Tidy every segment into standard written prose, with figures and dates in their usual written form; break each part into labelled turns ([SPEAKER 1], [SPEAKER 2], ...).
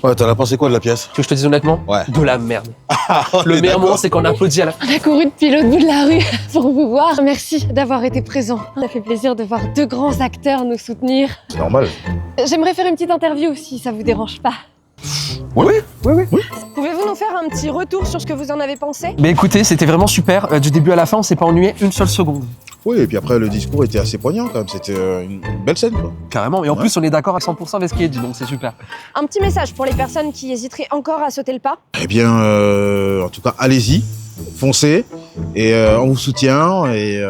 [SPEAKER 1] Ouais, t'en as pensé quoi de la pièce?
[SPEAKER 2] Tu veux que je te dise honnêtement?
[SPEAKER 1] Ouais.
[SPEAKER 2] De la merde. Le meilleur moment, c'est qu'on applaudit à la fin.
[SPEAKER 3] On a couru depuis l'autre bout de la rue pour vous voir. Merci d'avoir été présent. Ça fait plaisir de voir deux grands acteurs nous soutenir.
[SPEAKER 1] C'est normal.
[SPEAKER 3] J'aimerais faire une petite interview si ça vous dérange pas.
[SPEAKER 1] Oui.
[SPEAKER 3] Pouvez-vous nous faire un petit retour sur ce que vous en avez pensé?
[SPEAKER 2] Mais écoutez, c'était vraiment super. Du début à la fin, on s'est pas ennuyé une seule seconde.
[SPEAKER 1] Oui, et puis après, le discours était assez poignant quand même. C'était une belle scène, quoi.
[SPEAKER 2] Carrément. Et en plus, on est d'accord à 100% avec ce qui est dit, donc c'est super.
[SPEAKER 3] Un petit message pour les personnes qui hésiteraient encore à sauter le pas.
[SPEAKER 1] Eh bien, en tout cas, allez-y, foncez, et on vous soutient, et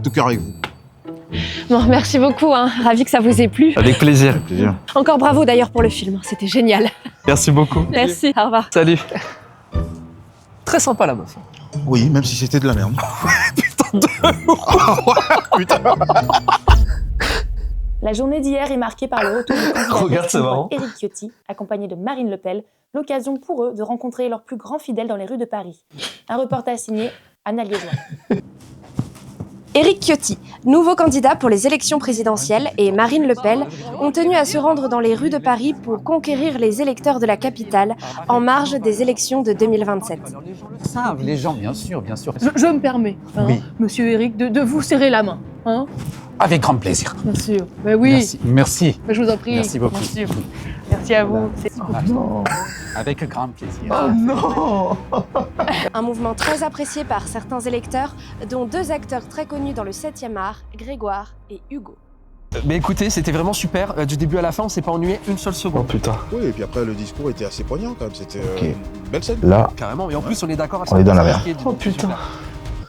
[SPEAKER 1] tout cœur avec vous.
[SPEAKER 3] Bon, merci beaucoup, ravi que ça vous ait plu.
[SPEAKER 2] Avec plaisir.
[SPEAKER 1] Plaisir.
[SPEAKER 3] Encore bravo d'ailleurs pour le film, c'était génial.
[SPEAKER 2] Merci beaucoup.
[SPEAKER 3] Merci, au revoir.
[SPEAKER 2] Salut. Très sympa la meuf.
[SPEAKER 1] Oui, même si c'était de la merde.
[SPEAKER 4] La journée d'hier est marquée par le retour du candidat
[SPEAKER 2] Regarde, c'est marrant.
[SPEAKER 4] Éric Ciotti, accompagné de Marine Le Pen, l'occasion pour eux de rencontrer leurs plus grands fidèles dans les rues de Paris. Un reportage signé Anna Liégeois.
[SPEAKER 3] Éric Ciotti, nouveau candidat pour les élections présidentielles, et Marine Le Pen ont tenu à se rendre dans les rues de Paris pour conquérir les électeurs de la capitale en marge des élections de 2027.
[SPEAKER 5] Savent les gens, bien sûr, bien sûr.
[SPEAKER 6] Je me permets,
[SPEAKER 5] Oui.
[SPEAKER 6] monsieur Éric, de vous serrer la main.
[SPEAKER 5] Avec grand plaisir.
[SPEAKER 6] Bien sûr. Ben oui,
[SPEAKER 5] Merci. Merci.
[SPEAKER 6] je vous en prie.
[SPEAKER 5] Merci beaucoup.
[SPEAKER 6] Merci, merci à vous.
[SPEAKER 5] Avec grand plaisir.
[SPEAKER 3] Un mouvement très apprécié par certains électeurs, dont deux acteurs très connus dans le 7e art, Grégoire et Hugo.
[SPEAKER 2] Mais écoutez, c'était vraiment super. Du début à la fin, on s'est pas ennuyé une seule seconde.
[SPEAKER 7] Putain.
[SPEAKER 1] Oui, et puis après, le discours était assez poignant quand même. C'était
[SPEAKER 7] Ok.
[SPEAKER 1] une belle scène.
[SPEAKER 7] Là,
[SPEAKER 2] Carrément. Et en plus, on est d'accord à 100%
[SPEAKER 7] On est dans la
[SPEAKER 2] avec
[SPEAKER 7] merde.
[SPEAKER 2] ce qui est dit,
[SPEAKER 6] Oh
[SPEAKER 2] donc c'est
[SPEAKER 6] putain.
[SPEAKER 2] super.